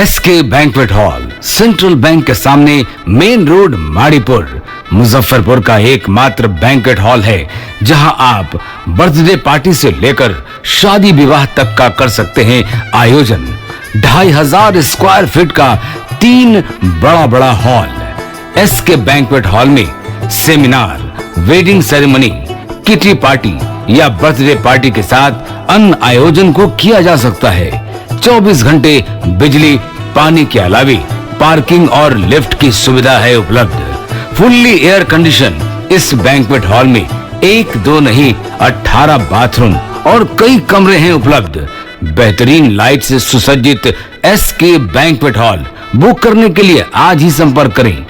SK banquet hall, central bank के सामने, main road, Maripur, Muzaffarpur का एकमात्र बैंक्वेट हॉल है जहां आप बर्थडे पार्टी से लेकर शादी विवाह तक का कर सकते हैं आयोजन। 2500 स्क्वायर फीट का 3 बड़ा हॉल। एसके बैंक्वेट हॉल में seminar, wedding ceremony, kitty party या बर्थडे पार्टी के साथ अन्य आयोजन को किया जा सकता है। 24 घंटे बिजली पानी के अलावा पार्किंग और लिफ्ट की सुविधा है उपलब्ध। फुल्ली एयर कंडीशन इस बैंक्वेट हॉल में 1, 2 नहीं 18 बाथरूम और कई कमरे हैं उपलब्ध। बेहतरीन लाइट से सुसज्जित एसके बैंक्वेट हॉल बुक करने के लिए आज ही संपर्क करें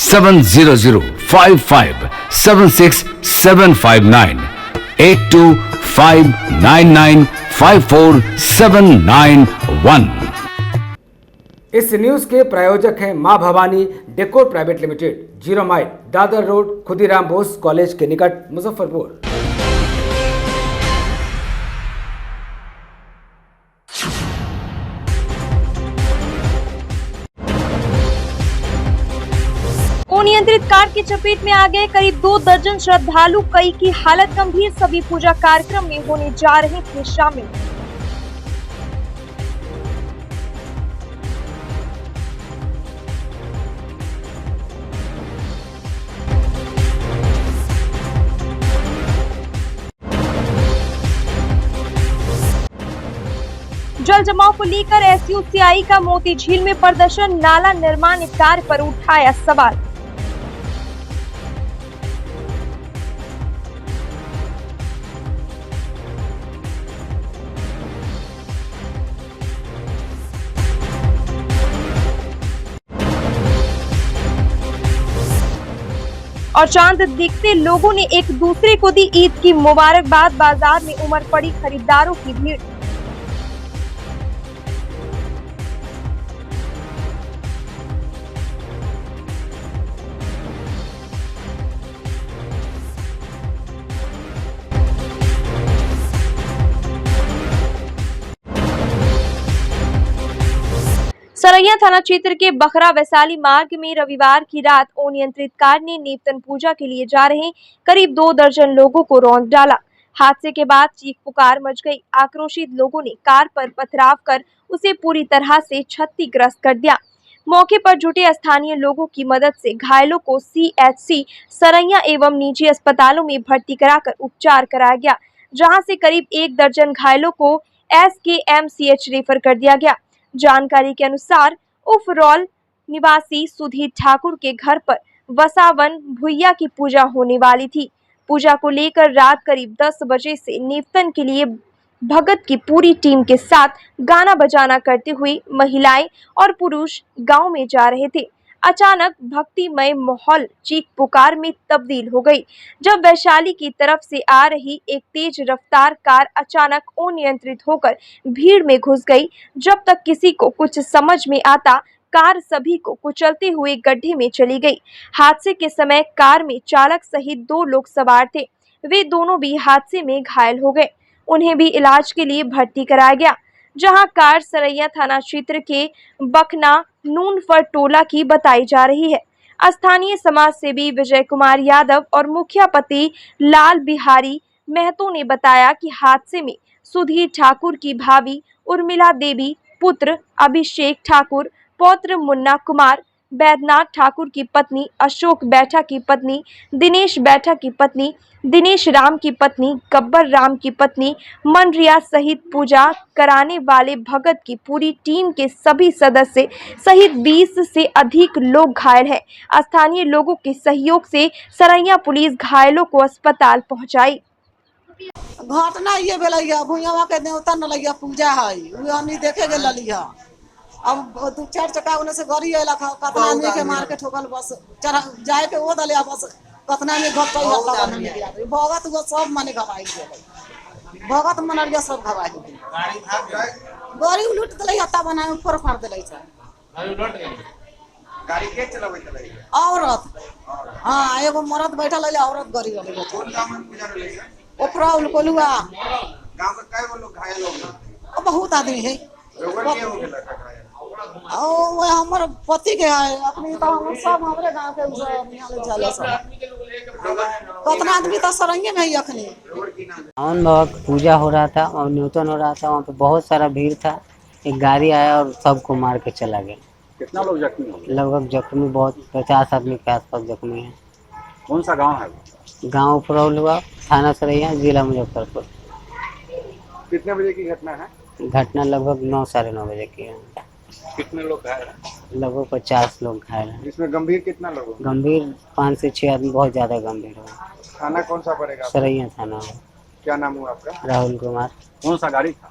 7005576759 8259954791। इस न्यूज के प्रायोजक हैं मां Bhavani decor private limited, 0 mile, Dadar road, Khudiram Bose college के निकट, मुजफ्फरपुर। अनियंत्रित कार की चपेट में आ गए करीब 2 दर्जन श्रद्धालु, कई की हालत गंभीर। सभी पूजा कार्यक्रम में होने जा रहे थे शामिल। जल जमाव को लेकर एसयूसीआई का मोती झील में प्रदर्शन, नाला निर्माण कार्य पर उठाया सवाल। और चांद दिखते लोगों ने एक दूसरे को दी ईद की मुबारकबाद। बाजार में उमड़ पड़ी खरीदारों की भीड़। सरैया थाना क्षेत्र के बखरा वैशाली मार्ग में रविवार की रात अनियंत्रित कार ने नेपतन पूजा के लिए जा रहे करीब 2 दर्जन लोगों को रौंद डाला। हादसे के बाद चीख पुकार मच गई। आक्रोशित लोगों ने कार पर पथराव कर उसे पूरी तरह से क्षतिग्रस्त कर दिया। मौके पर जुटे स्थानीय लोगों की मदद से घायलों को सीएचसी सरैया एवं निजी अस्पतालों में भर्ती कराकर उपचार कराया गया, जहां से करीब 1 दर्जन घायलों को एसकेएमसीएच रेफर कर दिया गया। जानकारी के अनुसार उफरौल निवासी सुधीर ठाकुर के घर पर वसावन भुइया की पूजा होने वाली थी। पूजा को लेकर रात करीब 10 बजे से नेपतन के लिए भगत की पूरी टीम के साथ गाना बजाना करते हुए महिलाएं और पुरुष गांव में जा रहे थे। अचानक भक्तिमय माहौल चीख पुकार में तब्दील हो गई, जब वैशाली की तरफ से आ रही एक तेज रफ्तार कार अचानक अनियंत्रित होकर भीड़ में घुस गई। जब तक किसी को कुछ समझ में आता, कार सभी को कुचलते हुए गड्ढे में चली गई। हादसे के समय कार में चालक सहित 2 लोग सवार थे। वे दोनों भी हादसे में घायल हो गए। उन्हें भी इलाज के लिए भर्ती कराया गया, जहां कार सरैया थाना क्षेत्र के बखना नूनफर टोला की बताई जा रही है। स्थानीय समाज सेवी विजय कुमार यादव और मुखिया पति लाल बिहारी महतो ने बताया कि हादसे में सुधीर ठाकुर की भाभी उर्मिला देवी, पुत्र अभिषेक ठाकुर, पौत्र मुन्ना कुमार, बैद्यनाथ ठाकुर की पत्नी, अशोक बैठा की पत्नी, दिनेश बैठा की पत्नी, दिनेश राम की पत्नी, गब्बर राम की पत्नी, मनरिया सहित पूजा कराने वाले भगत की पूरी टीम के सभी सदस्य सहित 20 से अधिक लोग घायल हैं। स्थानीय लोगों के सहयोग से सरैया पुलिस घायलों को अस्पताल पहुंचाई। घटना ये भेलैया भुइयावा के देवता न लगिया पूजा है, उ हमनी देखे गेल ललिया। अब 2-4 चक्का ओने से गाड़ी आइला, कतना आदमी के मार के ठोकल, बस चढ़ा जाए के ओ दलिया, बस कतना में घट गई हल्ला नहीं गया। भगत वो सब माने घबाई गेलै, भगत मनरिया सब घबाई गेलै। गाड़ी उलट देलै, हत्ता बना में फोड़ फाड़ देलै छै। गाड़ी उलट गेलै। गाड़ी के चलाबै छलै? औरत। हां, एगो मर्द बैठल रहलै, औरत गाड़ी रहलै। कोन गांव में पूजा रहलै? ओपरा उलकोलुआ। गांव के कई गो लोग घायल हो गए? बहुत आदमी है। वो हमर पति के है अपनी तो हम सब हमरे गांव के सब यहाँ ले चले सब कितना आदमी तो सरंगे में ही अखनी हवन बाबा की पूजा हो रहा था और न्यूटन हो रहा था। वहाँ पे बहुत सारा भीड़ था। एक गाड़ी आया और सबको मार के चला गया। कितना लोग जख्मी हुए? लगभग जख्मी बहुत 50 आदमी के आसपास जख्मी है। कौन सा गांव है? गांव उपरौल हुआ, थाना सरैया, जिला मुजफ्फरपुर। कितने बजे की घटना है? घटना लगभग 9 साढ़े 9 बजे की है। कितने लोग घायल हैं? लगभग 50 लोग घायल हैं। इसमें गंभीर कितना लोग हैं? गंभीर 5 से 6 आदमी बहुत ज्यादा गंभीर हो। थाना कौन सा पड़ेगा? सरैया थाना है। क्या नाम हुआ आपका? राहुल कुमार। कौन सा गाड़ी था?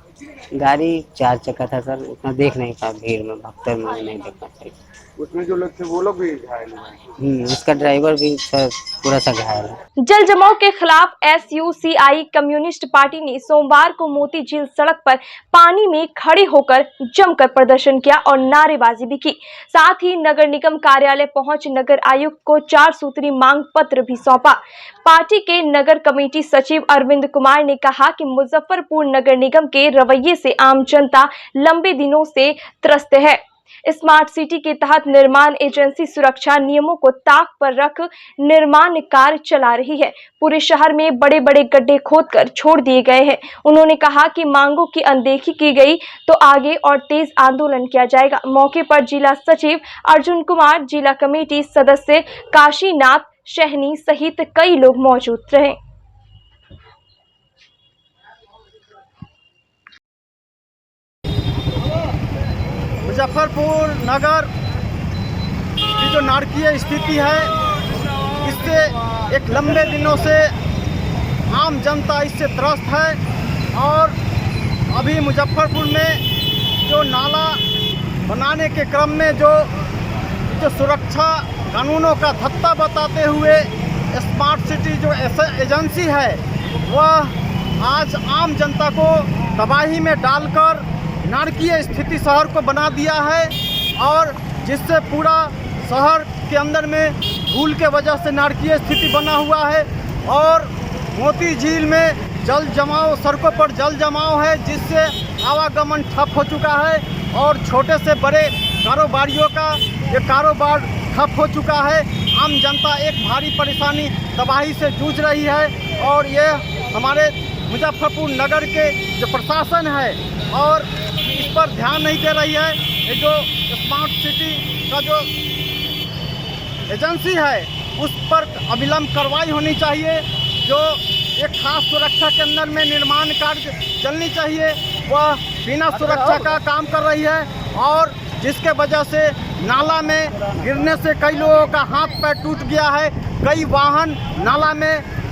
गाड़ी 4 चक्का था सर, उतना देख नहीं पाया, भीड़ में भक्तर में नहीं देख पाया। उसमें जो लोग थे वो लोग भी घायल हुए हैं? इसका ड्राइवर भी पूरा सा घायल है। जल जमाव के खिलाफ SUCI कम्युनिस्ट पार्टी ने सोमवार को मोती झील सड़क पर पानी में खड़े होकर जमकर प्रदर्शन किया और नारेबाजी भी की। साथ ही नगर निगम कार्यालय पहुंच नगर आयुक्त को 4 सूत्री मांग पत्र भी सौंपा। पार्टी के नगर कमेटी सचिव अरविंद कुमार ने कहा कि मुजफ्फरपुर नगर निगम के रवैये से आम जनता लंबे दिनों से त्रस्त है। स्मार्ट सिटी के तहत निर्माण एजेंसी सुरक्षा नियमों को ताक पर रख निर्माण कार्य चला रही है। पूरे शहर में बड़े बड़े गड्ढे खोदकर छोड़ दिए गए हैं। उन्होंने कहा कि मांगों की अनदेखी की गई तो आगे और तेज आंदोलन किया जाएगा। मौके पर जिला सचिव अर्जुन कुमार, जिला कमेटी सदस्य काशीनाथ शहनी सहित कई लोग मौजूद रहे। मुजफ्फरपुर नगर की जो नारकीय स्थिति है, इससे एक लंबे दिनों से आम जनता इससे त्रस्त है। और अभी मुजफ्फरपुर में जो नाला बनाने के क्रम में जो सुरक्षा कानूनों का धत्ता बताते हुए स्मार्ट सिटी जो एजेंसी है, वह आज आम जनता को तबाही में डालकर नारकीय स्थिति शहर को बना दिया है। और जिससे पूरा शहर के अंदर में धूल के वजह से नारकीय स्थिति बना हुआ है। और मोती झील में जल जमाव, सड़कों पर जल जमाव है, जिससे आवागमन ठप हो चुका है और छोटे से बड़े कारोबारियों का ये कारोबार ठप हो चुका है। आम जनता एक भारी परेशानी, तबाही से जूझ रही है। और ये हमारे मुजफ्फरपुर नगर के जो प्रशासन है और इस पर ध्यान नहीं दे रही है। ये जो स्मार्ट सिटी का जो एजेंसी है, उस पर अविलंब कार्रवाई होनी चाहिए। जो एक खास सुरक्षा के अंदर में निर्माण कार्य चलनी चाहिए, वह बिना सुरक्षा का काम कर रही है। और जिसके वजह से नाला में गिरने से कई लोगों का हाथ पैर टूट गया है। कई वाहन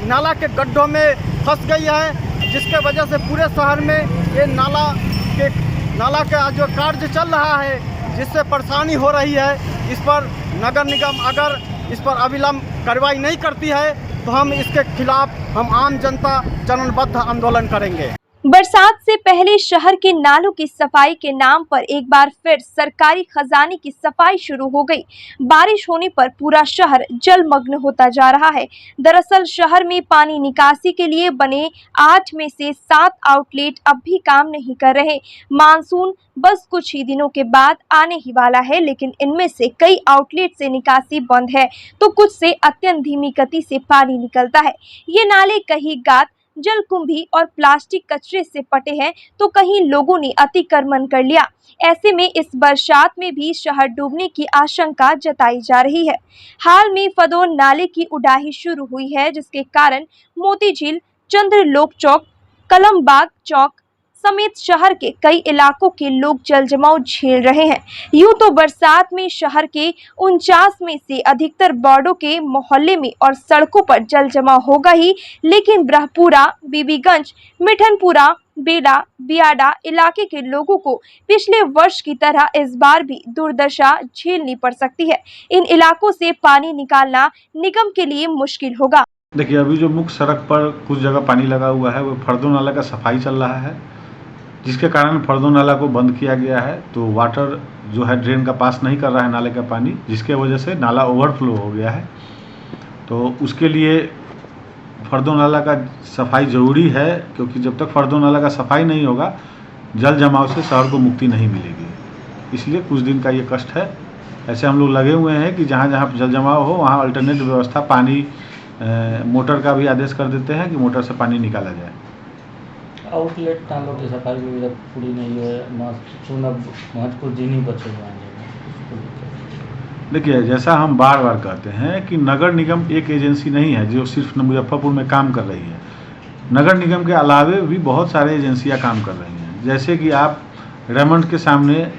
नाला के गड्ढों में फंस गई है, जिसके वजह से पूरे शहर में ये नाला का जो कार्य चल रहा है, जिससे परेशानी हो रही है। इस पर नगर निगम अगर इस पर अविलंब कार्रवाई नहीं करती है तो हम इसके खिलाफ हम आम जनता चरणबद्ध आंदोलन करेंगे। बरसात से पहले शहर के नालों की सफाई के नाम पर एक बार फिर सरकारी खजाने की सफाई शुरू हो गई। बारिश होने पर पूरा शहर जलमग्न होता जा रहा है। दरअसल शहर में पानी निकासी के लिए बने 8 में से 7 आउटलेट अब भी काम नहीं कर रहे। मानसून बस कुछ ही दिनों के बाद आने ही वाला है, लेकिन इनमें से कई आउटलेट से निकासी बंद है तो कुछ से अत्यंत धीमी गति से पानी निकलता है। ये नाले कहीं गाद, जलकुंभी और प्लास्टिक कचरे से पटे हैं तो कहीं लोगों ने अतिक्रमण कर लिया। ऐसे में इस बरसात में भी शहर डूबने की आशंका जताई जा रही है। हाल में फदोन नाले की उड़ाही शुरू हुई है, जिसके कारण मोती झील, चंद्रलोक चौक, कलमबाग चौक समेत शहर के कई इलाकों के लोग जल जमाव झेल रहे हैं। यूं तो बरसात में शहर के 49 में से अधिकतर वार्डों के मोहल्ले में और सड़कों पर जल जमाव होगा ही, लेकिन ब्रह्मपुरा, बीबीगंज, मिठनपुरा, बेला, बियाडा इलाके के लोगों को पिछले वर्ष की तरह इस बार भी दुर्दशा झेलनी पड़ सकती है। इन इलाकों से पानी निकालना निगम के लिए मुश्किल होगा। देखिए, अभी जो मुख्य सड़क पर कुछ जगह पानी लगा हुआ है, वो फर्दो नाला का सफाई चल रहा है, जिसके कारण फर्दो नाला को बंद किया गया है। तो वाटर जो है ड्रेन का पास नहीं कर रहा है नाले का पानी, जिसके वजह से नाला ओवरफ्लो हो गया है। तो उसके लिए फर्दो नाला का सफाई ज़रूरी है, क्योंकि जब तक फर्दो नाला का सफाई नहीं होगा, जल जमाव से शहर को मुक्ति नहीं मिलेगी। इसलिए कुछ दिन का ये कष्ट है। ऐसे हम लोग लगे हुए हैं कि जहाँ जहाँ जल जमाव हो वहाँ अल्टरनेट व्यवस्था पानी मोटर का भी आदेश कर देते हैं कि मोटर से पानी निकाला जाए। आउटलेट नालों की सफाई भी पूरी नहीं है, महत्वपूर्ण दिन ही बचे हुए हैं। देखिए, जैसा हम बार बार कहते हैं कि नगर निगम एक एजेंसी नहीं है जो सिर्फ मुजफ्फरपुर में काम कर रही है। नगर निगम के अलावे भी बहुत सारे एजेंसियां काम कर रही हैं। जैसे कि आप रेमंड के सामने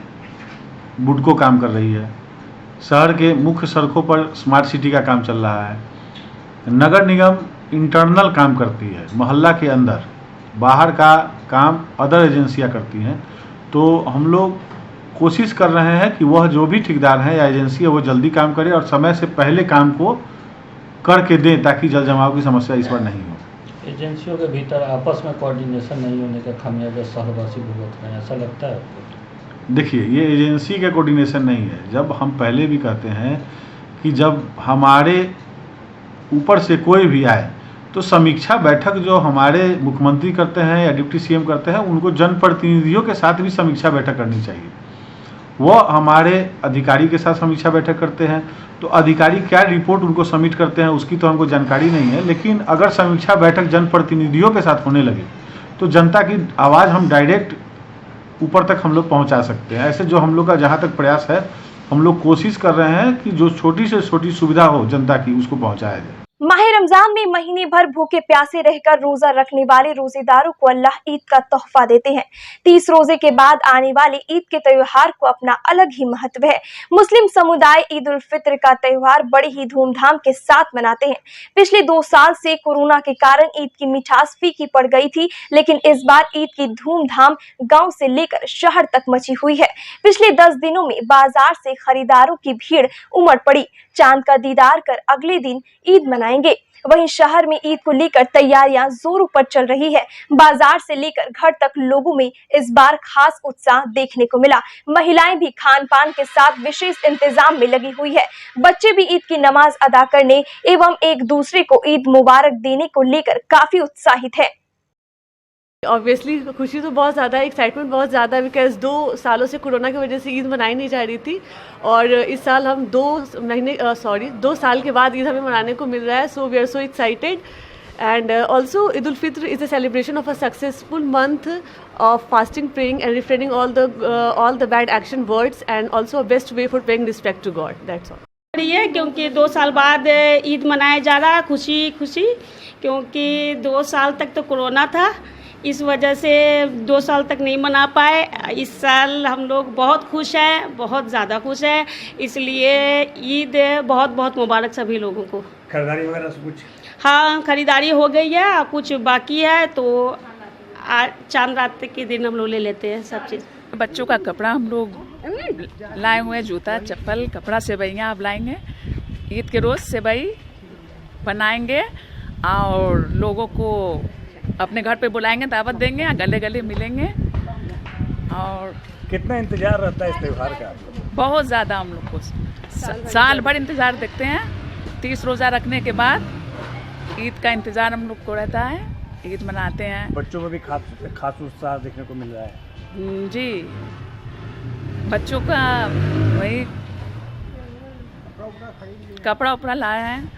बुडको काम कर रही है, शहर के मुख्य सड़कों पर स्मार्ट सिटी का काम चल रहा है। नगर निगम इंटरनल काम करती है, मोहल्ला के अंदर, बाहर का काम अदर एजेंसियां करती हैं। तो हम लोग कोशिश कर रहे हैं कि वह जो भी ठेकेदार हैं या एजेंसी है वो जल्दी काम करे और समय से पहले काम को करके दें ताकि जल जमाव की समस्या इस बार नहीं हो। एजेंसियों के भीतर आपस में कोऑर्डिनेशन नहीं होने का खामियाजा शहरवासी भुगत रहे हैं, ऐसा लगता है? देखिए, ये एजेंसी का कोऑर्डिनेशन नहीं है। जब हम पहले भी कहते हैं कि जब हमारे ऊपर से कोई भी आए तो समीक्षा बैठक जो हमारे मुख्यमंत्री करते हैं या डिप्टी सीएम करते हैं, उनको जनप्रतिनिधियों के साथ भी समीक्षा बैठक करनी चाहिए। वो हमारे अधिकारी के साथ समीक्षा बैठक करते हैं, तो अधिकारी क्या रिपोर्ट उनको सबमिट करते हैं उसकी तो हमको जानकारी नहीं है। लेकिन अगर समीक्षा बैठक जनप्रतिनिधियों के साथ होने लगे तो जनता की आवाज़ हम डायरेक्ट ऊपर तक हम लोग पहुंचा सकते हैं। ऐसे जो हम लोग का जहां तक प्रयास है, हम लोग कोशिश कर रहे हैं कि जो छोटी से छोटी सुविधा हो जनता की उसको पहुंचाया जाए। माह रमजान में महीने भर भूखे प्यासे रहकर रोजा रखने वाले रोजेदारों को अल्लाह ईद का तोहफा देते हैं। 30 रोजे के बाद आने वाले ईद के त्योहार को अपना अलग ही महत्व है। मुस्लिम समुदाय ईद उल फित्र का त्योहार बड़ी ही धूमधाम के साथ मनाते हैं। पिछले 2 साल से कोरोना के कारण ईद की मिठास फीकी पड़ गई थी, लेकिन इस बार ईद की धूमधाम गांव से लेकर शहर तक मची हुई है। पिछले 10 दिनों में बाजार से खरीदारों की भीड़ उमड़ पड़ी। चांद का दीदार कर अगले दिन ईद मनाएंगे। वहीं शहर में ईद को लेकर तैयारियां जोरों पर चल रही है। बाजार से लेकर घर तक लोगों में इस बार खास उत्साह देखने को मिला। महिलाएं भी खान पान के साथ विशेष इंतजाम में लगी हुई है। बच्चे भी ईद की नमाज अदा करने एवं एक दूसरे को ईद मुबारक देने को लेकर काफी उत्साहित है। ऑब्वियसली खुशी तो बहुत ज़्यादा है, एक्साइटमेंट बहुत ज़्यादा है, बिकॉज 2 सालों से कोरोना की वजह से ईद मनाई नहीं जा रही थी और इस साल हम 2 साल के बाद ईद हमें मनाने को मिल रहा है। So we are so excited and also Eid ul Fitr is a celebration of a successful month of fasting, praying and refraining all the bad action words and also a best way for paying respect to God. That's all. है क्योंकि 2 साल बाद ईद मनाया जा रहा है, खुशी क्योंकि 2 साल तक तो कोरोना था, इस वजह से 2 साल तक नहीं मना पाए। इस साल हम लोग बहुत खुश हैं, बहुत ज़्यादा खुश हैं, इसलिए ईद बहुत बहुत मुबारक सभी लोगों को। खरीदारी वगैरह सब कुछ? हाँ, खरीदारी हो गई है, कुछ बाकी है तो चांद रात के दिन हम लोग ले लेते हैं सब चीज़। बच्चों का कपड़ा हम लोग लाए हुए हैं, जूता चप्पल कपड़ा सेवइयाँ अब लाएंगे। ईद के रोज़ सेवई बनाएंगे और लोगों को अपने घर पे बुलाएंगे, दावत देंगे, गले गले मिलेंगे। और कितना इंतजार रहता है इस त्योहार का? बहुत ज़्यादा हम लोग को साल भर इंतज़ार देखते हैं। 30 रोज़ा रखने के बाद ईद का इंतज़ार हम लोग को रहता है, ईद मनाते हैं। बच्चों में भी खास उत्साह देखने को मिल रहा है। जी, बच्चों का वही कपड़ा उपड़ा लाए हैं,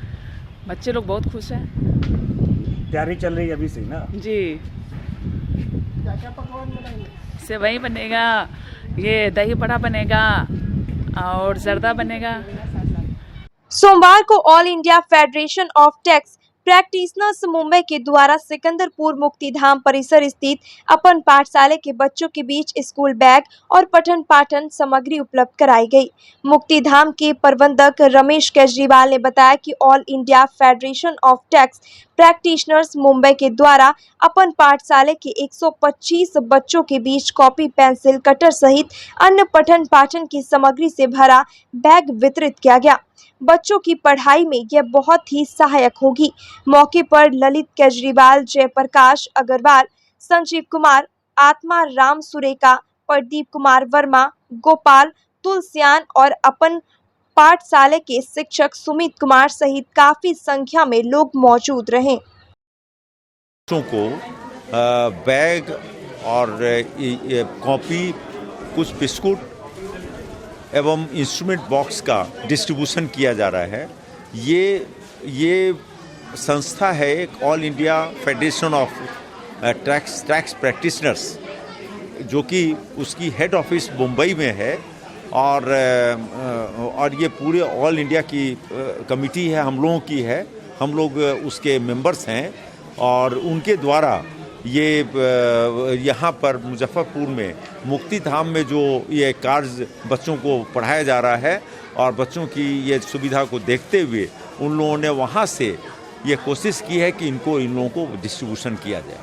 बच्चे लोग बहुत खुश हैं। तैयारी चल रही है अभी से ना? जी, सेवई बनेगा, ये दही बड़ा बनेगा और जर्दा बनेगा। सोमवार को all India federation of tax practitioners Mumbai के द्वारा सिकंदरपुर मुक्तिधाम परिसर स्थित अपन पाठशाला के बच्चों के बीच स्कूल बैग और पठन पाठन सामग्री उपलब्ध कराई गई। मुक्तिधाम के प्रबंधक रमेश केजरीवाल ने बताया कि all India federation of tax practitioners Mumbai के द्वारा अपन पाठशाला के 125 बच्चों के बीच कॉपी, पेंसिल, कटर सहित अन्य पठन पाठन की सामग्री से भरा बैग वितरित किया गया। बच्चों की पढ़ाई में यह बहुत ही सहायक होगी। मौके पर ललित केजरीवाल, जयप्रकाश अग्रवाल, संजीव कुमार, आत्मा राम सुरेका, प्रदीप कुमार वर्मा, गोपाल तुलसियान और अपन पाठशाला के शिक्षक सुमित कुमार सहित काफी संख्या में लोग मौजूद रहे। बच्चों को बैग और कॉपी, कुछ बिस्कुट एवं इंस्ट्रूमेंट बॉक्स का डिस्ट्रीब्यूशन किया जा रहा है। ये संस्था है एक all India federation of tax practitioners, जो कि उसकी हेड ऑफिस मुंबई में है, और ये पूरे ऑल इंडिया की कमिटी है, हम लोगों की है, हम लोग उसके मेंबर्स हैं, और उनके द्वारा ये यहाँ पर मुजफ्फरपुर में मुक्ति धाम में जो ये कार्य बच्चों को पढ़ाया जा रहा है, और बच्चों की ये सुविधा को देखते हुए उन लोगों ने वहाँ से ये कोशिश की है कि इन लोगों को डिस्ट्रीब्यूशन किया जाए।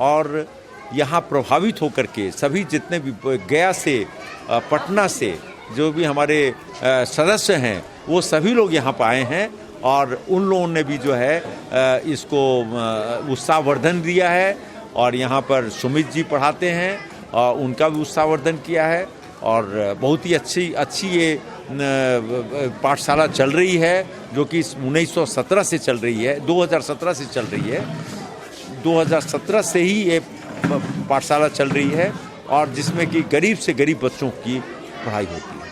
और यहाँ प्रभावित होकर के सभी जितने भी गया से पटना से जो भी हमारे सदस्य हैं वो सभी लोग यहाँ पर आए हैं, और उन लोगों ने भी जो है इसको उत्साहवर्धन दिया है। और यहाँ पर सुमित जी पढ़ाते हैं और उनका भी उत्साहवर्धन किया है, और बहुत ही अच्छी ये पाठशाला चल रही है, जो कि 1917 से चल रही है, 2017 से चल रही है। 2017 से ही ये पाठशाला चल रही है, और जिसमें कि गरीब से गरीब बच्चों की पढ़ाई होती है।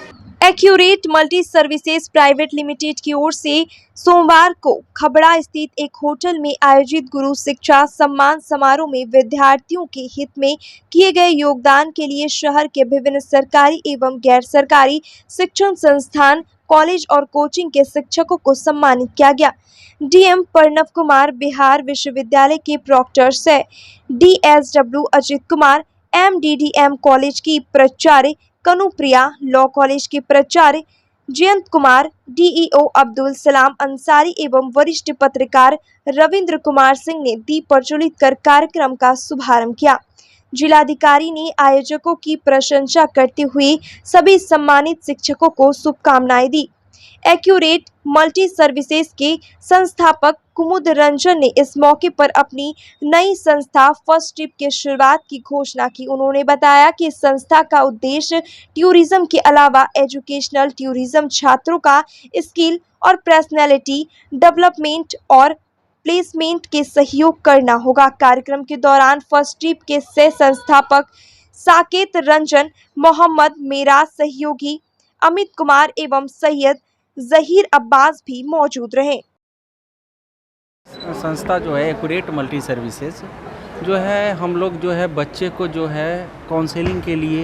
Accurate multi services private limited की ओर से सोमवार को खबड़ा स्थित एक होटल में आयोजित गुरु शिक्षा सम्मान समारोह में विद्यार्थियों के हित में किए गए योगदान के लिए शहर के विभिन्न सरकारी एवं गैर सरकारी शिक्षण संस्थान, कॉलेज और कोचिंग के शिक्षकों को सम्मानित किया गया। डीएम प्रणव कुमार बिहार विश्वविद्यालय के प्रॉक्टर्स है, डीएसडब्ल्यू अजित कुमार, एमडीडीएम कॉलेज की प्राचार्य कनुप्रिया, लॉ कॉलेज के प्राचार्य जयंत कुमार, डीईओ अब्दुल सलाम अंसारी एवं वरिष्ठ पत्रकार रविंद्र कुमार सिंह ने दीप प्रज्वलित कर कार्यक्रम का शुभारंभ किया। जिलाधिकारी ने आयोजकों की प्रशंसा करते हुए सभी सम्मानित शिक्षकों को शुभकामनाएं दी। एक्यूरेट मल्टी सर्विसेज के संस्थापक कुमुद रंजन ने इस मौके पर अपनी नई संस्था फर्स्ट ट्रिप की शुरुआत की घोषणा की। उन्होंने बताया कि इस संस्था का उद्देश्य टूरिज्म के अलावा एजुकेशनल टूरिज्म, छात्रों का स्किल और पर्सनैलिटी डेवलपमेंट और प्लेसमेंट के सहयोग करना होगा। कार्यक्रम के दौरान फर्स्ट ट्रिप के सह संस्थापक साकेत रंजन, मोहम्मद मेराज सहयोगी, अमित कुमार एवं सैयद जहीर अब्बास भी मौजूद रहे। संस्था जो है एक्यूरेट मल्टी सर्विसेज जो है, हम लोग जो है बच्चे को जो है काउंसलिंग के लिए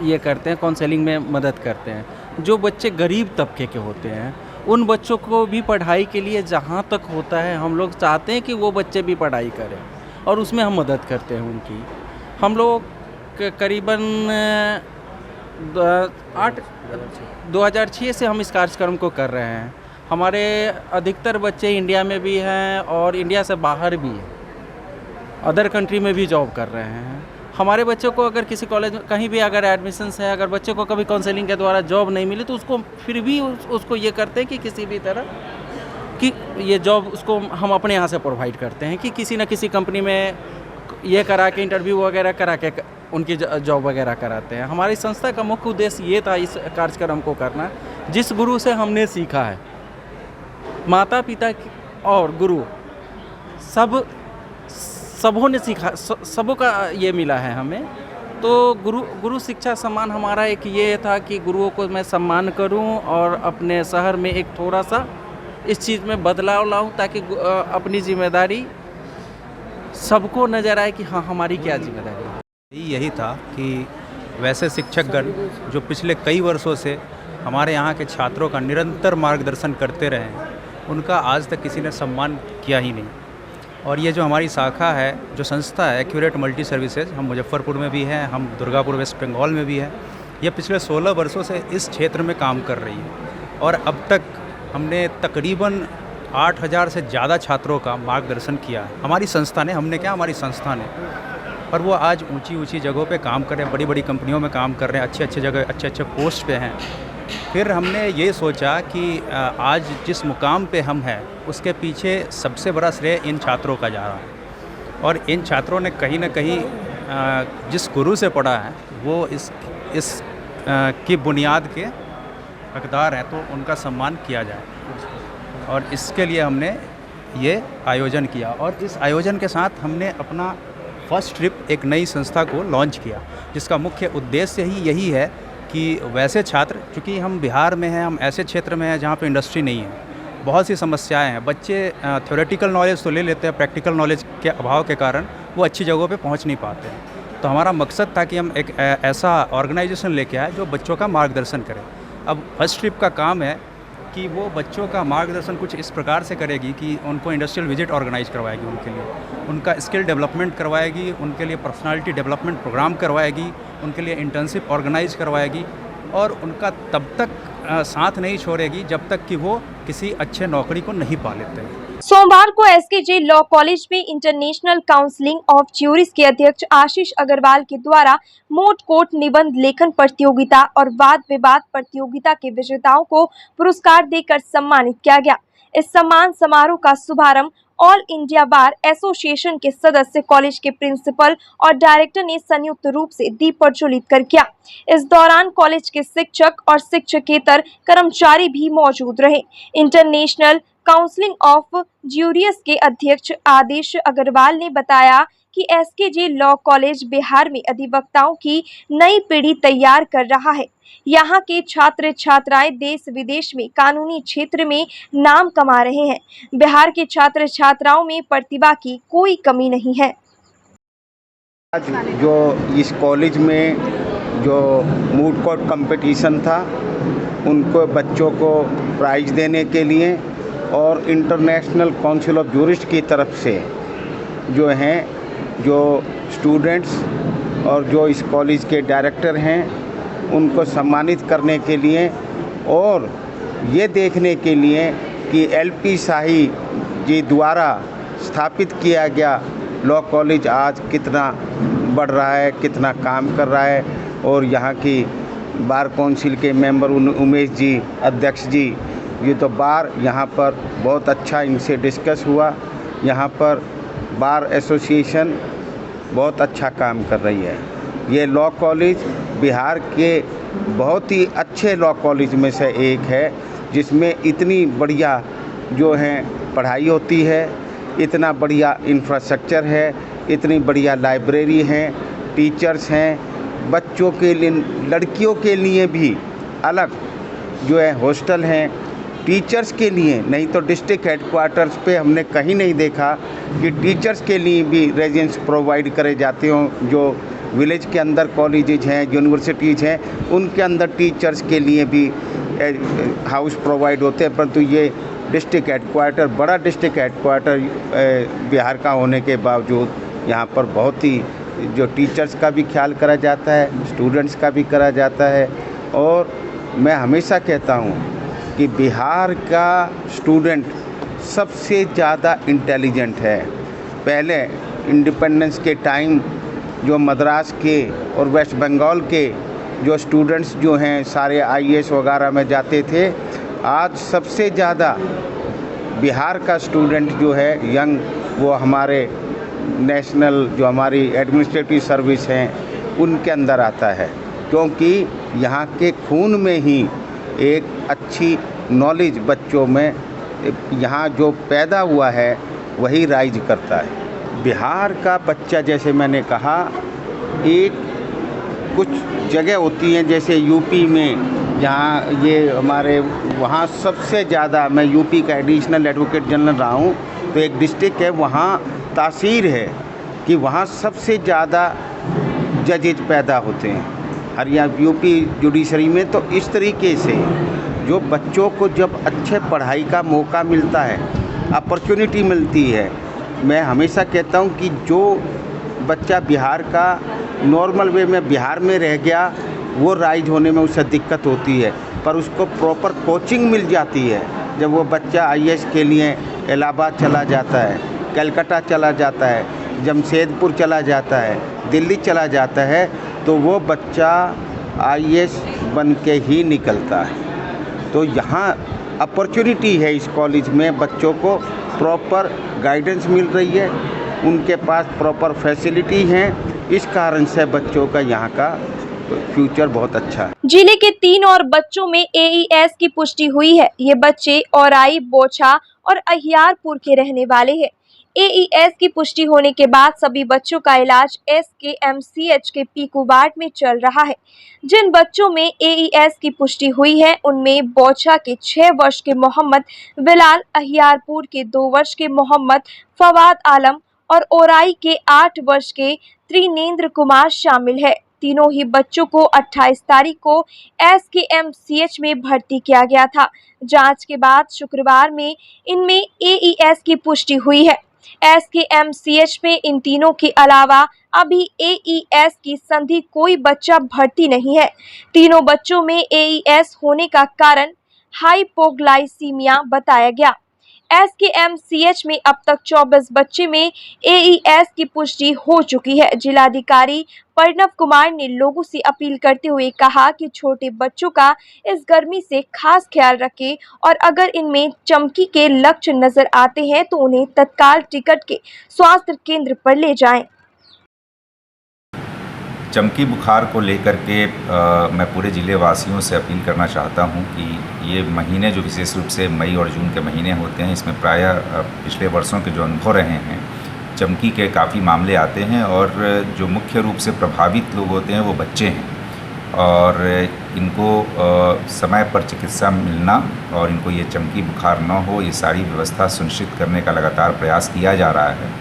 ये करते हैं, काउंसलिंग में मदद करते हैं। जो बच्चे गरीब तबके के होते हैं उन बच्चों को भी पढ़ाई के लिए जहाँ तक होता है हम लोग चाहते हैं कि वो बच्चे भी पढ़ाई करें, और उसमें हम मदद करते हैं उनकी। हम लोग करीबन 2006 से हम इस कार्यक्रम को कर रहे हैं। हमारे अधिकतर बच्चे इंडिया में भी हैं और इंडिया से बाहर भी हैं, अदर कंट्री में भी जॉब कर रहे हैं। हमारे बच्चों को अगर किसी कॉलेज में कहीं भी अगर एडमिशन्स है, अगर बच्चे को कभी काउंसलिंग के द्वारा जॉब नहीं मिली तो उसको फिर भी उसको ये करते हैं कि किसी भी तरह कि ये जॉब उसको हम अपने यहाँ से प्रोवाइड करते हैं, कि किसी न किसी कंपनी में ये करा के इंटरव्यू वगैरह करा के उनकी जॉब वगैरह कराते हैं। हमारी संस्था का मुख्य उद्देश्य ये था इस कार्यक्रम को करना, जिस गुरु से हमने सीखा है, माता पिता और गुरु सबों ने सीखा, सबों का ये मिला है हमें। तो गुरु शिक्षा सम्मान हमारा एक ये था कि गुरुओं को मैं सम्मान करूं और अपने शहर में एक थोड़ा सा इस चीज़ में बदलाव लाऊं, ताकि अपनी जिम्मेदारी सबको नज़र आए कि हाँ हमारी क्या जिम्मेदारी है। यही था कि वैसे शिक्षकगण जो पिछले कई वर्षों से हमारे यहाँ के छात्रों का निरंतर मार्गदर्शन करते रहे हैं, उनका आज तक किसी ने सम्मान किया ही नहीं। और ये जो हमारी शाखा है, जो संस्था है एक्यूरेट मल्टी सर्विसेज, हम मुजफ्फरपुर में भी हैं, हम दुर्गापुर वेस्ट बंगाल में भी हैं। ये पिछले 16 वर्षों से इस क्षेत्र में काम कर रही है, और अब तक हमने तकरीबन 8000 से ज़्यादा छात्रों का मार्गदर्शन किया है। हमारी संस्था ने, हमने क्या, हमारी संस्था ने। और वो आज ऊंची जगहों पे काम कर रहे हैं, बड़ी बड़ी कंपनियों में काम कर रहे हैं, अच्छे जगह अच्छे पोस्ट पे हैं। फिर हमने ये सोचा कि आज जिस मुकाम पे हम हैं उसके पीछे सबसे बड़ा श्रेय इन छात्रों का जा रहा है, और इन छात्रों ने कहीं ना कहीं जिस गुरु से पढ़ा है वो इस की बुनियाद के हकदार हैं, तो उनका सम्मान किया जाए। और इसके लिए हमने ये आयोजन किया, और इस आयोजन के साथ हमने अपना फर्स्ट ट्रिप एक नई संस्था को लॉन्च किया, जिसका मुख्य उद्देश्य ही यही है कि वैसे छात्र, चूँकि हम बिहार में हैं, हम ऐसे क्षेत्र में हैं जहाँ पे इंडस्ट्री नहीं है, बहुत सी समस्याएं हैं। बच्चे थ्योरेटिकल नॉलेज तो ले लेते हैं, प्रैक्टिकल नॉलेज के अभाव के कारण वो अच्छी जगहों पे पहुंच नहीं पाते हैं। तो हमारा मकसद था कि हम एक ऐसा ऑर्गेनाइजेशन लेके आए जो बच्चों का मार्गदर्शन करे। अब फर्स्ट ट्रिप का काम है कि वो बच्चों का मार्गदर्शन कुछ इस प्रकार से करेगी कि उनको इंडस्ट्रियल विजिट ऑर्गेनाइज करवाएगी, उनके लिए उनका स्किल डेवलपमेंट करवाएगी, उनके लिए पर्सनालिटी डेवलपमेंट प्रोग्राम करवाएगी, उनके लिए इंटर्नशिप ऑर्गेनाइज करवाएगी और उनका तब तक साथ नहीं छोड़ेगी जब तक कि वो किसी अच्छे नौकरी को नहीं पा लेते हैं। सोमवार को एसकेजे लॉ कॉलेज में इंटरनेशनल काउंसिलिंग ऑफ ज्यूरीज के अध्यक्ष आशीष अग्रवाल के द्वारा मोट कोर्ट निबंध लेखन प्रतियोगिता और वाद विवाद प्रतियोगिता के विजेताओं को पुरस्कार देकर सम्मानित किया गया। इस सम्मान समारोह का शुभारंभ ऑल इंडिया बार एसोसिएशन के सदस्य, कॉलेज के प्रिंसिपल और डायरेक्टर ने संयुक्त रूप से दीप प्रज्वलित कर किया। इस दौरान कॉलेज के शिक्षक और शिक्षकेतर कर्मचारी भी मौजूद रहे। इंटरनेशनल काउंसिलिंग ऑफ ज्यूरीज के अध्यक्ष आदेश अग्रवाल ने बताया कि एसकेजे लॉ कॉलेज बिहार में अधिवक्ताओं की नई पीढ़ी तैयार कर रहा है। यहाँ के छात्र छात्राएं देश विदेश में कानूनी क्षेत्र में नाम कमा रहे हैं। बिहार के छात्र छात्राओं में प्रतिभा की कोई कमी नहीं है। आज जो इस कॉलेज में जो मूड कोर्ट कंपटीशन था, उनको बच्चों को प्राइज देने के लिए और इंटरनेशनल काउंसिल ऑफ ज्यूरिस्ट की तरफ से जो हैं, जो स्टूडेंट्स और जो इस कॉलेज के डायरेक्टर हैं, उनको सम्मानित करने के लिए और ये देखने के लिए कि एलपी शाही जी द्वारा स्थापित किया गया लॉ कॉलेज आज कितना बढ़ रहा है, कितना काम कर रहा है। और यहाँ की बार काउंसिल के मेंबर उमेश जी, अध्यक्ष जी, ये तो बार यहाँ पर बहुत अच्छा इनसे डिस्कस हुआ। यहाँ पर बार एसोसिएशन बहुत अच्छा काम कर रही है। ये लॉ कॉलेज बिहार के बहुत ही अच्छे लॉ कॉलेज में से एक है, जिसमें इतनी बढ़िया जो है पढ़ाई होती है, इतना बढ़िया इंफ्रास्ट्रक्चर है, इतनी बढ़िया लाइब्रेरी है, टीचर्स हैं, बच्चों के लिए, लड़कियों के लिए भी अलग जो है हॉस्टल हैं, टीचर्स के लिए। नहीं तो डिस्ट्रिक्ट हेडक्वार्टर्स पे हमने कहीं नहीं देखा कि टीचर्स के लिए भी रेजिडेंस प्रोवाइड करे जाते हों। जो विलेज के अंदर कॉलेजेज हैं, यूनिवर्सिटीज़ हैं, उनके अंदर टीचर्स के लिए भी हाउस प्रोवाइड होते हैं, परंतु ये डिस्ट्रिक्ट हेडक्वार्टर, बड़ा डिस्ट्रिक्ट हेडक्वार्टर बिहार का होने के बावजूद यहाँ पर बहुत ही जो टीचर्स का भी ख्याल करा जाता है, स्टूडेंट्स का भी करा जाता है। और मैं हमेशा कहता हूँ कि बिहार का स्टूडेंट सबसे ज़्यादा इंटेलिजेंट है। पहले इंडिपेंडेंस के टाइम जो मद्रास के और वेस्ट बंगाल के जो स्टूडेंट्स जो हैं सारे आईएएस वगैरह में जाते थे, आज सबसे ज़्यादा बिहार का स्टूडेंट जो है यंग, वो हमारे नेशनल जो हमारी एडमिनिस्ट्रेटिव सर्विस हैं उनके अंदर आता है, क्योंकि यहाँ के खून में ही एक अच्छी नॉलेज बच्चों में यहाँ जो पैदा हुआ है वही राइज करता है। बिहार का बच्चा, जैसे मैंने कहा, एक कुछ जगह होती हैं जैसे यूपी में, जहाँ ये हमारे वहाँ सबसे ज़्यादा, मैं यूपी का एडिशनल एडवोकेट जनरल रहा हूँ, तो एक डिस्ट्रिक्ट है वहाँ तासीर है कि वहाँ सबसे ज़्यादा जजेज पैदा होते हैं। हरियाणा यूपी जुडिशरी में तो इस तरीके से जो बच्चों को जब अच्छे पढ़ाई का मौका मिलता है, अपॉर्चुनिटी मिलती है, मैं हमेशा कहता हूँ कि जो बच्चा बिहार का नॉर्मल वे में बिहार में रह गया, वो राइज होने में उसे दिक्कत होती है, पर उसको प्रॉपर कोचिंग मिल जाती है। जब वो बच्चा आईएएस के लिए इलाहाबाद चला जाता है, कलकत्ता चला जाता है, जमशेदपुर चला जाता है, दिल्ली चला जाता है, तो वो बच्चा आईएएस बन के ही निकलता है। तो यहाँ अपॉर्चुनिटी है इस कॉलेज में, बच्चों को प्रॉपर गाइडेंस मिल रही है, उनके पास प्रॉपर फैसिलिटी हैं, इस कारण से बच्चों का यहाँ का फ्यूचर बहुत अच्छा है। जिले के 3 और बच्चों में एईएस की पुष्टि हुई है। ये बच्चे औराई, बोछा और अहियारपुर के रहने वाले हैं। एईएस की पुष्टि होने के बाद सभी बच्चों का इलाज एसकेएमसीएच के पीकू वार्ड में चल रहा है। जिन बच्चों में एईएस की पुष्टि हुई है उनमें बौछा के 6 वर्ष के मोहम्मद बिलाल, अहियारपुर के 2 वर्ष के मोहम्मद फवाद आलम और ओराई के 8 वर्ष के त्रिनेंद्र कुमार शामिल है। तीनों ही बच्चों को 28 तारीख को एसकेएमसीएच में भर्ती किया गया था। जांच के बाद शुक्रवार में इनमें एईएस की पुष्टि हुई है। एसकेएमसीएच में इन तीनों के अलावा अभी एईएस की संधि कोई बच्चा भर्ती नहीं है। तीनों बच्चों में एईएस होने का कारण हाइपोग्लाइसीमिया बताया गया। एसकेएमसीएच में अब तक 24 बच्चे में एईएस की पुष्टि हो चुकी है। जिलाधिकारी प्रणव कुमार ने लोगों से अपील करते हुए कहा कि छोटे बच्चों का इस गर्मी से खास ख्याल रखें और अगर इनमें चमकी के लक्षण नजर आते हैं तो उन्हें तत्काल टिकट के स्वास्थ्य केंद्र पर ले जाएं। चमकी बुखार को लेकर के मैं पूरे ज़िले वासियों से अपील करना चाहता हूं कि ये महीने जो विशेष रूप से मई और जून के महीने होते हैं, इसमें प्रायः पिछले वर्षों के जो अनुभव रहे हैं, चमकी के काफ़ी मामले आते हैं और जो मुख्य रूप से प्रभावित लोग होते हैं वो बच्चे हैं और इनको समय पर चिकित्सा मिलना और इनको ये चमकी बुखार न हो, ये सारी व्यवस्था सुनिश्चित करने का लगातार प्रयास किया जा रहा है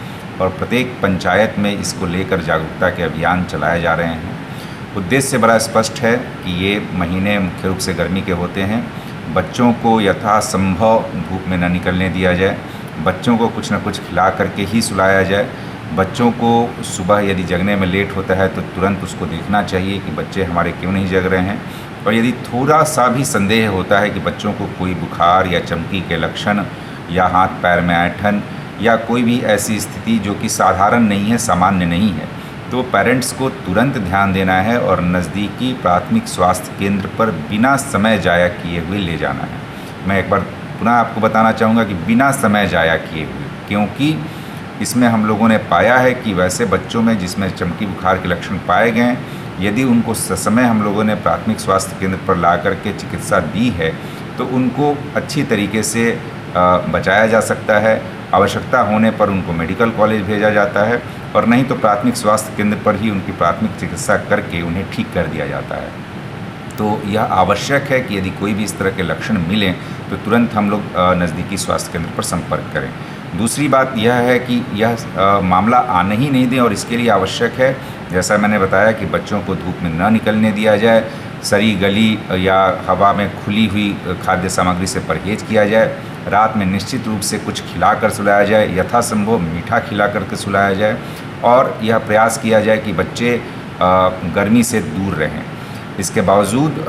और प्रत्येक पंचायत में इसको लेकर जागरूकता के अभियान चलाए जा रहे हैं। उद्देश्य बड़ा स्पष्ट है कि ये महीने मुख्य रूप से गर्मी के होते हैं। बच्चों को यथासंभव धूप में न निकलने दिया जाए, बच्चों को कुछ न कुछ खिला करके ही सुलाया जाए। बच्चों को सुबह यदि जगने में लेट होता है तो तुरंत उसको देखना चाहिए कि बच्चे हमारे क्यों नहीं जग रहे हैं और यदि थोड़ा सा भी संदेह होता है कि बच्चों को कोई बुखार या चमकी के लक्षण या हाथ पैर में ऐंठन या कोई भी ऐसी स्थिति जो कि साधारण नहीं है, सामान्य नहीं है, तो पेरेंट्स को तुरंत ध्यान देना है और नज़दीकी प्राथमिक स्वास्थ्य केंद्र पर बिना समय जाया किए हुए ले जाना है। मैं एक बार पुनः आपको बताना चाहूँगा कि बिना समय जाया किए हुए, क्योंकि इसमें हम लोगों ने पाया है कि वैसे बच्चों में जिसमें चमकी बुखार के लक्षण पाए गए, यदि उनको ससमय हम लोगों ने प्राथमिक स्वास्थ्य केंद्र पर ला करके चिकित्सा दी है तो उनको अच्छी तरीके से बचाया जा सकता है। आवश्यकता होने पर उनको मेडिकल कॉलेज भेजा जाता है और नहीं तो प्राथमिक स्वास्थ्य केंद्र पर ही उनकी प्राथमिक चिकित्सा करके उन्हें ठीक कर दिया जाता है। तो यह आवश्यक है कि यदि कोई भी इस तरह के लक्षण मिलें तो तुरंत हम लोग नज़दीकी स्वास्थ्य केंद्र पर संपर्क करें। दूसरी बात यह है कि यह मामला आने ही नहीं दें और इसके लिए आवश्यक है, जैसा मैंने बताया, कि बच्चों को धूप में न निकलने दिया जाए, सड़ी गली या हवा में खुली हुई खाद्य सामग्री से परहेज किया जाए, रात में निश्चित रूप से कुछ खिलाकर सुलाया जाए, यथासंभव मीठा खिला करके सुलाया जाए और यह प्रयास किया जाए कि बच्चे गर्मी से दूर रहें। इसके बावजूद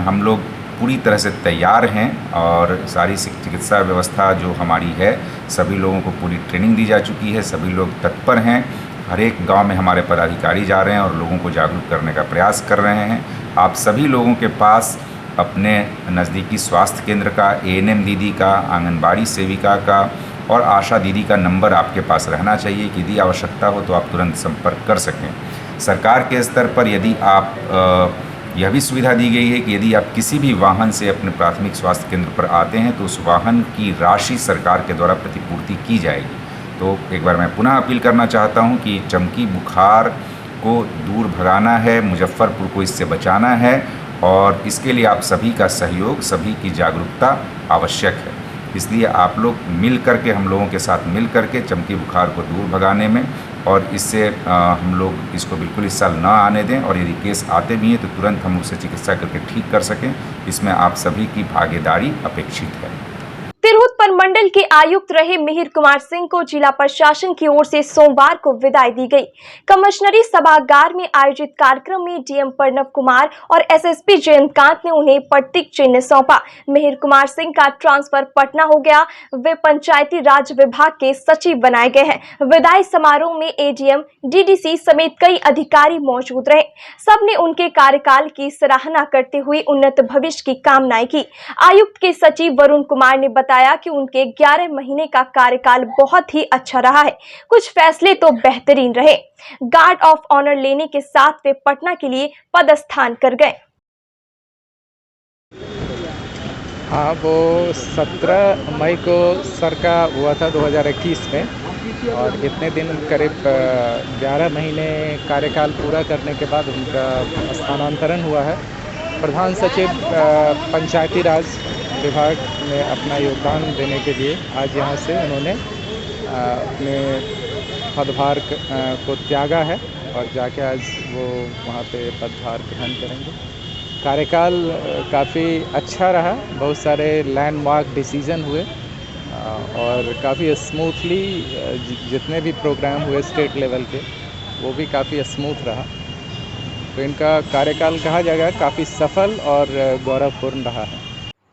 हम लोग पूरी तरह से तैयार हैं और सारी चिकित्सा व्यवस्था जो हमारी है, सभी लोगों को पूरी ट्रेनिंग दी जा चुकी है, सभी लोग तत्पर हैं। हर एक गांव में हमारे पदाधिकारी जा रहे हैं और लोगों को जागरूक करने का प्रयास कर रहे हैं। आप सभी लोगों के पास अपने नज़दीकी स्वास्थ्य केंद्र का, एएनएम दीदी का, आंगनबाड़ी सेविका का और आशा दीदी का नंबर आपके पास रहना चाहिए कि यदि आवश्यकता हो तो आप तुरंत संपर्क कर सकें। सरकार के स्तर पर यदि आप यह भी सुविधा दी गई है कि यदि आप किसी भी वाहन से अपने प्राथमिक स्वास्थ्य केंद्र पर आते हैं तो उस वाहन की राशि सरकार के द्वारा प्रतिपूर्ति की जाएगी। तो एक बार मैं पुनः अपील करना चाहता हूं कि चमकी बुखार को दूर भगाना है, मुजफ्फरपुर को इससे बचाना है और इसके लिए आप सभी का सहयोग, सभी की जागरूकता आवश्यक है। इसलिए आप लोग मिल करके, हम लोगों के साथ मिल करके चमकी बुखार को दूर भगाने में और इससे हम लोग इसको बिल्कुल इस साल ना आने दें और यदि केस आते भी हैं तो तुरंत हम उसे चिकित्सा करके ठीक कर सकें। इसमें आप सभी की भागीदारी अपेक्षित है। तिरहुत प्रमंडल के आयुक्त रहे मिहिर कुमार सिंह को जिला प्रशासन की ओर से सोमवार को विदाई दी गई। कमिश्नरी सभागार में आयोजित कार्यक्रम में डीएम प्रणव कुमार और एसएसपी जयंतकांत ने उन्हें प्रतीक चिन्ह सौंपा। मिहिर कुमार सिंह का ट्रांसफर पटना हो गया। वे पंचायती राज विभाग के सचिव बनाए गए हैं। विदाई समारोह में एडीएम, डीडीसी समेत कई अधिकारी मौजूद रहे। सबने उनके कार्यकाल की सराहना करते हुए उन्नत भविष्य की कामनाएं की। आयुक्त के सचिव वरुण कुमार ने बताया कि उनके 11 महीने का कार्यकाल बहुत ही अच्छा रहा है। कुछ फैसले तो बेहतरीन रहे। गार्ड ऑफ ऑनर लेने के साथ वे पटना के लिए पदस्थान कर गए। हाँ, वो 17 मई को सर का हुआ था 2021 में, और इतने दिन करीब 11 महीने कार्यकाल पूरा करने के बाद उनका स्थानांतरण हुआ है। प्रधान सचिव पंचायती राज विभाग में अपना योगदान देने के लिए आज यहाँ से उन्होंने अपने पदभार को त्यागा है और जाके आज वो वहाँ पे पदभार ग्रहण करेंगे। कार्यकाल काफ़ी अच्छा रहा, बहुत सारे लैंडमार्क डिसीजन हुए और काफ़ी स्मूथली जितने भी प्रोग्राम हुए स्टेट लेवल के वो भी काफ़ी स्मूथ रहा। तो इनका कार्यकाल कहा जाएगा काफ़ी सफल और गौरवपूर्ण रहा है।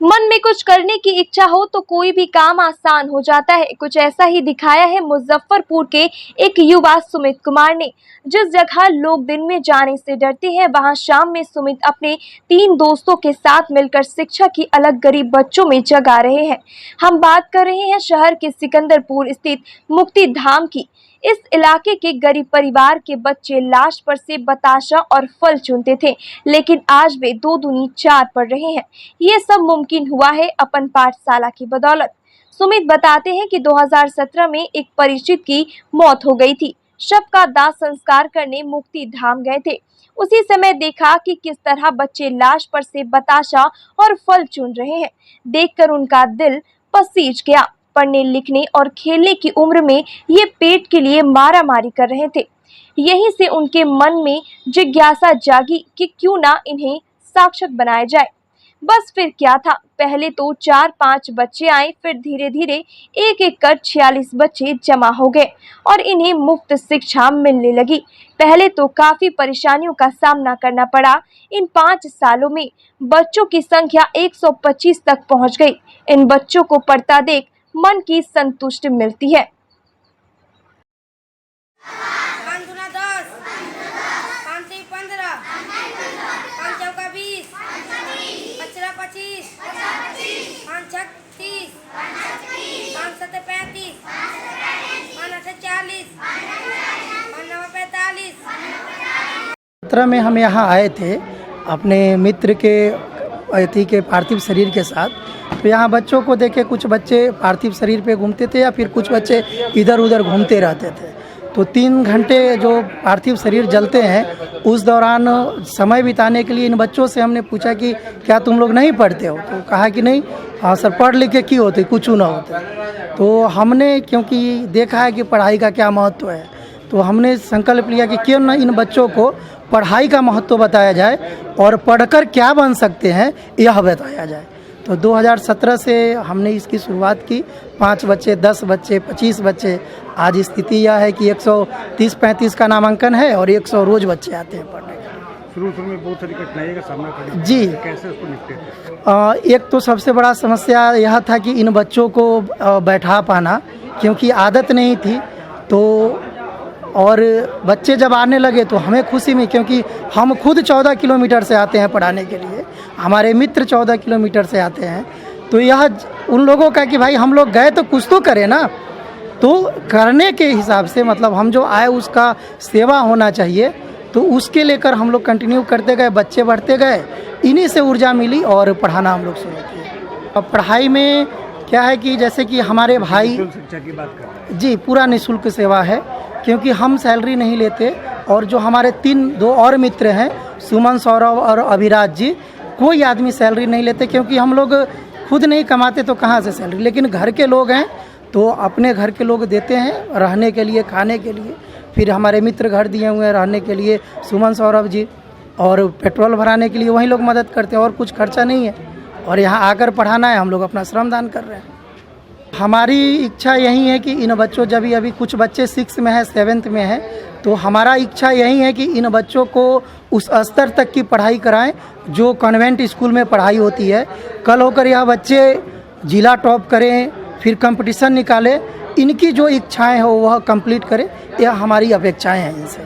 मन में कुछ करने की इच्छा हो तो कोई भी काम आसान हो जाता है। कुछ ऐसा ही दिखाया है मुजफ्फरपुर के एक युवा सुमित कुमार ने। जिस जगह लोग दिन में जाने से डरते हैं, वहां शाम में सुमित अपने 3 दोस्तों के साथ मिलकर शिक्षा की अलग गरीब बच्चों में जगा रहे हैं। हम बात कर रहे हैं शहर के सिकंदरपुर स्थित मुक्ति धाम की। इस इलाके के गरीब परिवार के बच्चे लाश पर से बताशा और फल चुनते थे, लेकिन आज वे 2 दूनी 4 पढ़ रहे हैं। ये सब मुमकिन हुआ है अपन पाठशाला की बदौलत। सुमित बताते हैं कि 2017 में एक परिचित की मौत हो गई थी। शव का दाह संस्कार करने मुक्ति धाम गए थे। उसी समय देखा कि किस तरह बच्चे लाश पर से बताशा और फल चुन रहे हैं। देखकर उनका दिल पसीज गया। पढ़ने लिखने और खेलने की उम्र में ये पेट के लिए मारामारी कर रहे थे। यहीं से उनके मन में जिज्ञासा जागी कि क्यों ना इन्हें साक्षर बनाया जाए। बस फिर क्या था, पहले तो 4-5 बच्चे आए, फिर धीरे धीरे एक कर 46 बच्चे जमा हो गए और इन्हें मुफ्त शिक्षा मिलने लगी। पहले तो काफी परेशानियों का सामना करना पड़ा। इन 5 सालों में बच्चों की संख्या 125 तक पहुंच गई। इन बच्चों को पढ़ता देख मन की संतुष्टि मिलती है। 5 दूना 10, 5 से 15, 5 चौका 20, 5 25, 5 छक 30, 5 सत्ते 35, 5 अठे 40, 5 नवा 45। 17 में हम यहाँ आए थे अपने मित्र के अतिथि के पार्थिव शरीर के साथ। तो यहाँ बच्चों को देखे, कुछ बच्चे पार्थिव शरीर पे घूमते थे या फिर कुछ बच्चे इधर उधर घूमते रहते थे। तो 3 घंटे जो पार्थिव शरीर जलते हैं, उस दौरान समय बिताने के लिए इन बच्चों से हमने पूछा कि क्या तुम लोग नहीं पढ़ते हो? तो कहा कि नहीं, हाँ सर, पढ़ लिख के क्यों होते, कुछ ना होते। तो हमने क्योंकि देखा है कि पढ़ाई का क्या महत्व है, तो हमने संकल्प लिया कि क्यों ना इन बच्चों को पढ़ाई का महत्व बताया जाए और पढ़कर क्या बन सकते हैं यह बताया जाए। तो 2017 से हमने इसकी शुरुआत की। 5 बच्चे, 10 बच्चे, 25 बच्चे। आज स्थिति यह है कि 130-35 का नामांकन है और 100 रोज बच्चे आते हैं पढ़ने के लिए। शुरू में बहुत सारी कठिनाइयों का सामना करना जी। कैसे उसको निपटे? एक तो सबसे बड़ा समस्या यह था कि इन बच्चों को बैठा पाना, क्योंकि आदत नहीं थी। तो और बच्चे जब आने लगे तो हमें खुशी में, क्योंकि हम खुद 14 किलोमीटर से आते हैं पढ़ाने के लिए, हमारे मित्र 14 किलोमीटर से आते हैं। तो यह उन लोगों का कि भाई हम लोग गए तो कुछ तो करें ना, तो करने के हिसाब से मतलब हम जो आए उसका सेवा होना चाहिए। तो उसके लेकर हम लोग कंटिन्यू करते गए, बच्चे बढ़ते गए, इन्हीं से ऊर्जा मिली और पढ़ाना हम लोग शुरू किए। अब पढ़ाई में क्या है कि जैसे कि हमारे भाई, शिक्षा की बात कर रहे हैं जी, पूरा निःशुल्क सेवा है, क्योंकि हम सैलरी नहीं लेते। और जो हमारे 2 और मित्र हैं, सुमन, सौरभ और अभिराज जी, कोई आदमी सैलरी नहीं लेते, क्योंकि हम लोग खुद नहीं कमाते तो कहाँ से सैलरी। लेकिन घर के लोग हैं तो अपने घर के लोग देते हैं रहने के लिए, खाने के लिए। फिर हमारे मित्र घर दिए हुए हैं रहने के लिए, सुमन, सौरभ जी, और पेट्रोल भराने के लिए वही लोग मदद करते हैं और कुछ खर्चा नहीं है। और यहाँ आकर पढ़ाना है, हम लोग अपना श्रमदान कर रहे हैं। हमारी इच्छा यही है कि इन बच्चों, जब अभी कुछ बच्चे 6 में है, 7th में है, तो हमारा इच्छा यही है कि इन बच्चों को उस स्तर तक की पढ़ाई कराएं जो कॉन्वेंट स्कूल में पढ़ाई होती है। कल होकर यह बच्चे जिला टॉप करें, फिर कंपटीशन निकालें, इनकी जो इच्छाएं हो वह कंप्लीट करें, यह हमारी अपेक्षाएं हैं इनसे।